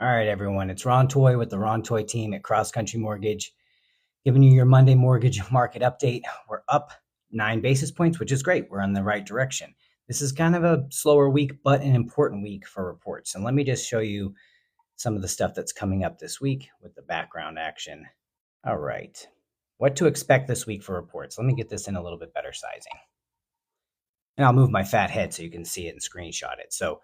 All right, everyone. It's Ron Toy with the Ron Toy team at Cross Country Mortgage, giving you your Monday mortgage market update. We're up 9 basis points, which is great. We're in the right direction. This is kind of a slower week, but an important week for reports. And let me just show you some of the stuff that's coming up this week with the background action. All right. What to expect this week for reports. Let me get this in a little bit better sizing. And I'll move my fat head so you can see it and screenshot it. So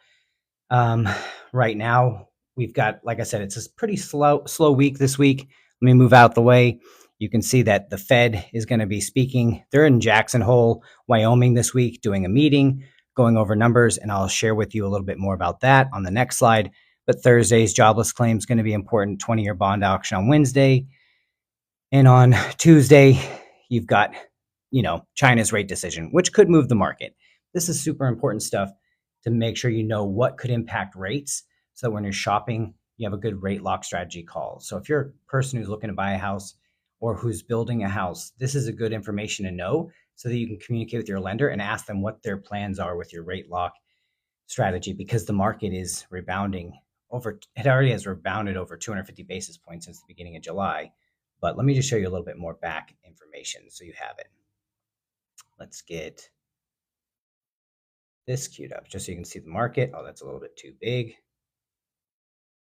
right now, we've got, like I said, it's a pretty slow week this week. Let me move out the way. You can see that the Fed is going to be speaking. They're in Jackson Hole, Wyoming this week, doing a meeting, going over numbers, and I'll share with you a little bit more about that on the next slide. But Thursday's jobless claim is going to be important, 20-year bond auction on Wednesday. And on Tuesday, you've got, China's rate decision, which could move the market. This is super important stuff to make sure you know what could impact rates so that when you're shopping, you have a good rate lock strategy call. So if you're a person who's looking to buy a house or who's building a house, this is a good information to know so that you can communicate with your lender and ask them what their plans are with your rate lock strategy, because the market is rebounding it already has rebounded over 250 basis points since the beginning of July. But let me just show you a little bit more back information so you have it. Let's get this queued up just so you can see the market. Oh, that's a little bit too big.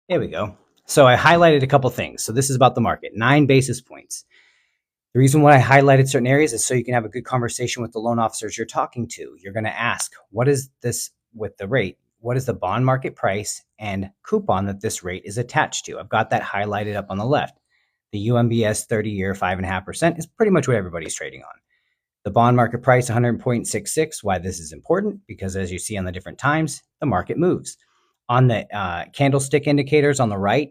There we go. So I highlighted a couple things. So this is about the market, 9 basis points. The reason why I highlighted certain areas is so you can have a good conversation with the loan officers you're talking to. You're going to ask, what is this with the rate? What is the bond market price and coupon that this rate is attached to? I've got that highlighted up on the left. The UMBS 30-year 5.5% is pretty much what everybody's trading on. The bond market price, 100.66. Why this is important? Because as you see on the different times, the market moves. On the candlestick indicators on the right,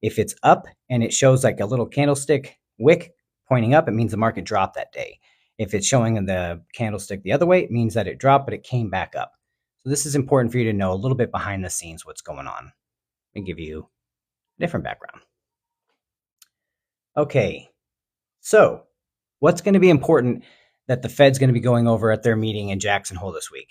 if it's up and it shows like a little candlestick wick pointing up, it means the market dropped that day. If it's showing the candlestick the other way, it means that it dropped, but it came back up. So this is important for you to know a little bit behind the scenes what's going on. Let me give you a different background. Okay, so what's going to be important that the Fed's going to be going over at their meeting in Jackson Hole this week?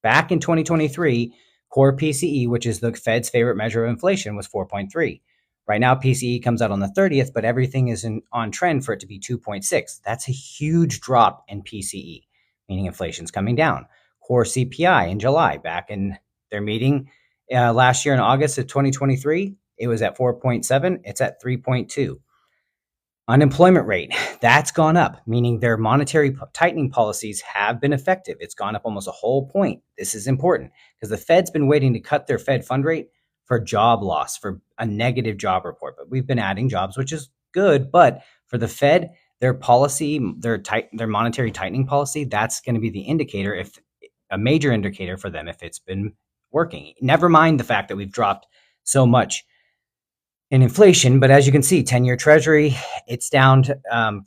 Back in 2023, core PCE, which is the Fed's favorite measure of inflation, was 4.3. Right now, PCE comes out on the 30th, but everything is on trend for it to be 2.6. That's a huge drop in PCE, meaning inflation's coming down. Core CPI in July, back in their meeting last year in August of 2023, it was at 4.7. It's at 3.2. Unemployment rate, that's gone up, meaning their monetary tightening policies have been effective. It's gone up almost a whole point. This is important because the Fed's been waiting to cut their Fed fund rate for job loss, for a negative job report. But we've been adding jobs, which is good. But for the Fed, their policy, their monetary tightening policy, that's going to be the indicator, if a major indicator for them, if it's been working. Never mind the fact that we've dropped so much in inflation, but as you can see, 10-year Treasury, it's down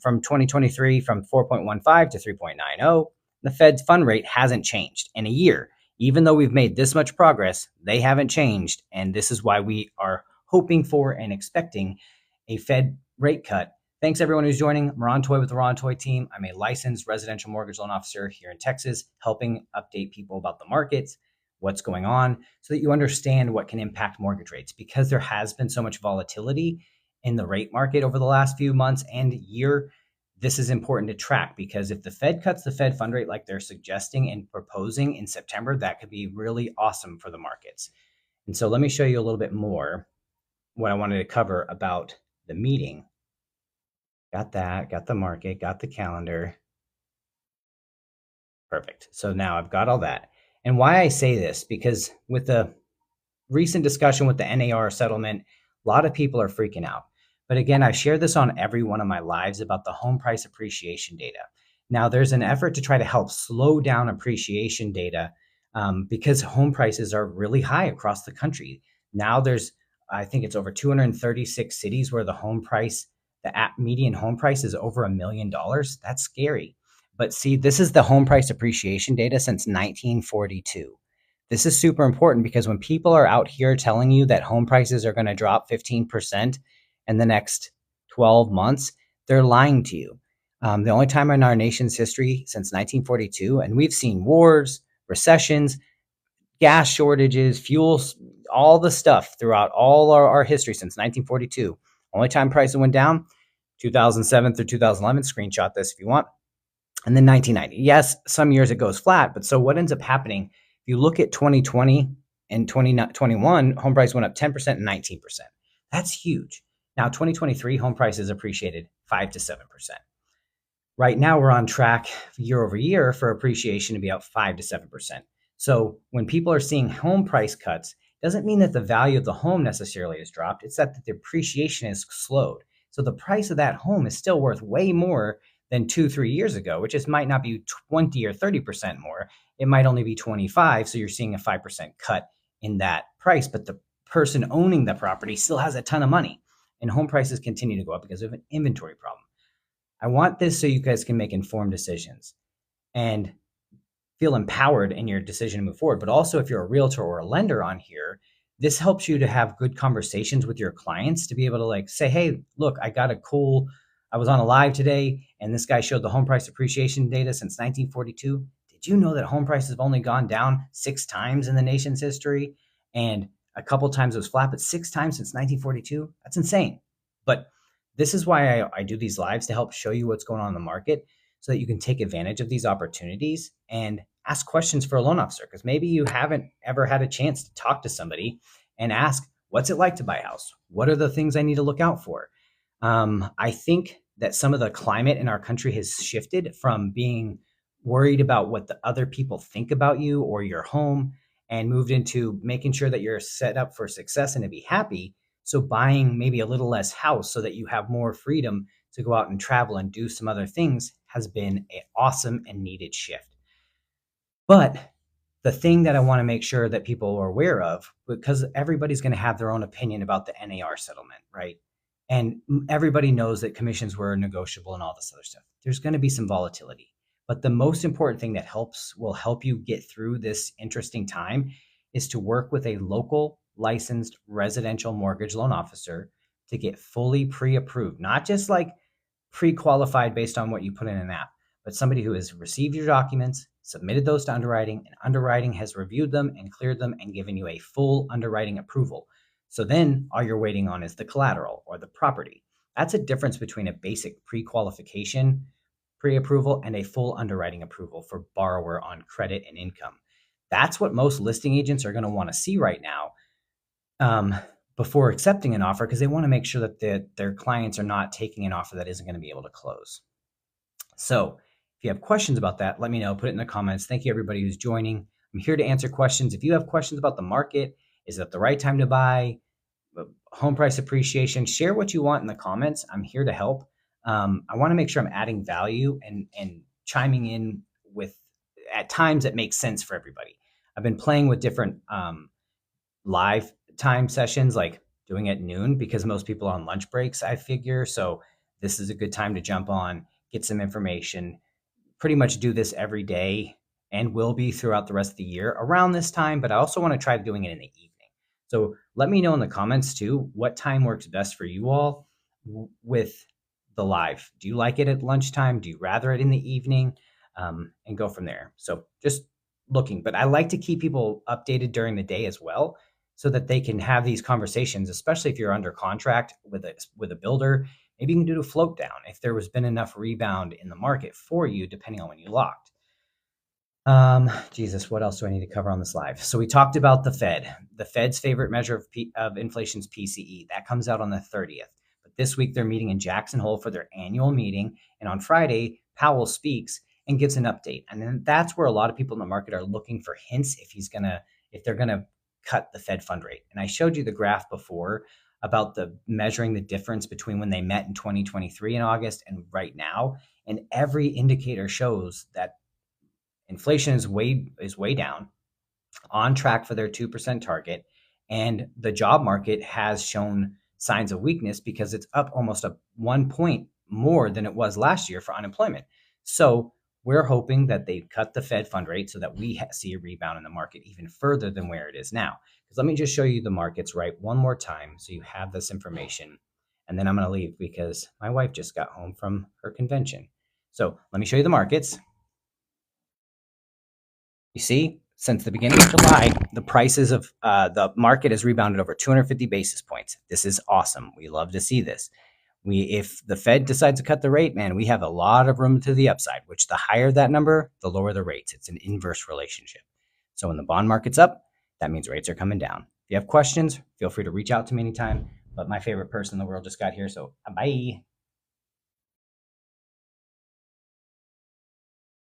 from 2023 from 4.15 to 3.90. The Fed's fund rate hasn't changed in a year. Even though we've made this much progress, they haven't changed, and this is why we are hoping for and expecting a Fed rate cut. Thanks everyone who's joining. I'm Ron Toy with the Ron Toy team. I'm a licensed residential mortgage loan officer here in Texas, helping update people about the markets, what's going on, so that you understand what can impact mortgage rates, because there has been so much volatility in the rate market over the last few months and year. This is important to track, because if the Fed cuts the Fed fund rate like they're suggesting and proposing in September, that could be really awesome for the markets. And so let me show you a little bit more what I wanted to cover about the meeting. Got that, got the market, got the calendar. Perfect. So now I've got all that. And why I say this, because with the recent discussion with the NAR settlement, a lot of people are freaking out. But again, I share this on every one of my lives about the home price appreciation data. Now, there's an effort to try to help slow down appreciation data because home prices are really high across the country. Now I think it's over 236 cities where the median home price is over $1 million. That's scary. But see, this is the home price appreciation data since 1942. This is super important because when people are out here telling you that home prices are going to drop 15% in the next 12 months, they're lying to you. The only time in our nation's history since 1942, and we've seen wars, recessions, gas shortages, fuels, all the stuff throughout all our history since 1942. Only time prices went down, 2007 through 2011. Screenshot this if you want. And then 1990. Yes, some years it goes flat, but so what ends up happening, if you look at 2020 and 2021, home price went up 10% and 19%. That's huge. Now, 2023, home prices appreciated 5 to 7%. Right now, we're on track year over year for appreciation to be up 5 to 7%. So when people are seeing home price cuts, doesn't mean that the value of the home necessarily has dropped. It's that the appreciation is slowed. So the price of that home is still worth way more than 2-3 years ago, which is might not be 20 or 30% more. It might only be 25. So you're seeing a 5% cut in that price, but the person owning the property still has a ton of money, and home prices continue to go up because of an inventory problem. I want this so you guys can make informed decisions and feel empowered in your decision to move forward. But also, if you're a realtor or a lender on here, this helps you to have good conversations with your clients to be able to like say, hey, look, I was on a live today and this guy showed the home price appreciation data since 1942. Did you know that home prices have only gone down 6 times in the nation's history? And a couple times it was flat, but 6 times since 1942? That's insane. But this is why I do these lives, to help show you what's going on in the market so that you can take advantage of these opportunities and ask questions for a loan officer. Because maybe you haven't ever had a chance to talk to somebody and ask, what's it like to buy a house? What are the things I need to look out for? I think that some of the climate in our country has shifted from being worried about what the other people think about you or your home, and moved into making sure that you're set up for success and to be happy. So buying maybe a little less house so that you have more freedom to go out and travel and do some other things has been an awesome and needed shift. But the thing that I want to make sure that people are aware of, because everybody's going to have their own opinion about the NAR settlement, right? And everybody knows that commissions were negotiable and all this other stuff. There's going to be some volatility. But the most important thing that will help you get through this interesting time is to work with a local licensed residential mortgage loan officer to get fully pre-approved, not just like pre-qualified based on what you put in an app, but somebody who has received your documents, submitted those to underwriting, and underwriting has reviewed them and cleared them and given you a full underwriting approval. So then all you're waiting on is the collateral or the property. That's a difference between a basic pre-qualification pre-approval and a full underwriting approval for borrower on credit and income. That's what most listing agents are going to want to see right now, before accepting an offer, because they want to make sure that their clients are not taking an offer that isn't going to be able to close. So if you have questions about that, let me know. Put it in the comments. Thank you, everybody who's joining. I'm here to answer questions. If you have questions about the market, is it the right time to buy, home price appreciation, share what you want in the comments. I'm here to help. I want to make sure I'm adding value and chiming in with at times that makes sense for everybody. I've been playing with different live time sessions, like doing at noon, because most people are on lunch breaks, I figure. So this is a good time to jump on, get some information, pretty much do this every day, and will be throughout the rest of the year around this time. But I also want to try doing it in the evening. So let me know in the comments too, what time works best for you all with the live. Do you like it at lunchtime? Do you rather it in the evening? And go from there. So just looking, but I like to keep people updated during the day as well, so that they can have these conversations, especially if you're under contract with a builder. Maybe you can do a float down if there has been enough rebound in the market for you, depending on when you locked. Jesus, what else do I need to cover on this live? So we talked about the Fed's favorite measure of inflation's PCE. That comes out on the 30th. But this week they're meeting in Jackson Hole for their annual meeting. And on Friday, Powell speaks and gives an update. And then that's where a lot of people in the market are looking for hints if they're going to cut the Fed fund rate. And I showed you the graph before about measuring the difference between when they met in 2023 in August and right now. And every indicator shows that inflation is way down, on track for their 2% target. And the job market has shown signs of weakness because it's up almost 1 point more than it was last year for unemployment. So we're hoping that they cut the Fed fund rate so that we see a rebound in the market even further than where it is now. Because let me just show you the markets one more time so you have this information. And then I'm going to leave because my wife just got home from her convention. So let me show you the markets. You see, since the beginning of July, the prices of the market has rebounded over 250 basis points. This is awesome. We love to see this. If the Fed decides to cut the rate, man, we have a lot of room to the upside, which the higher that number, the lower the rates. It's an inverse relationship. So when the bond market's up, that means rates are coming down. If you have questions, feel free to reach out to me anytime. But my favorite person in the world just got here, so bye.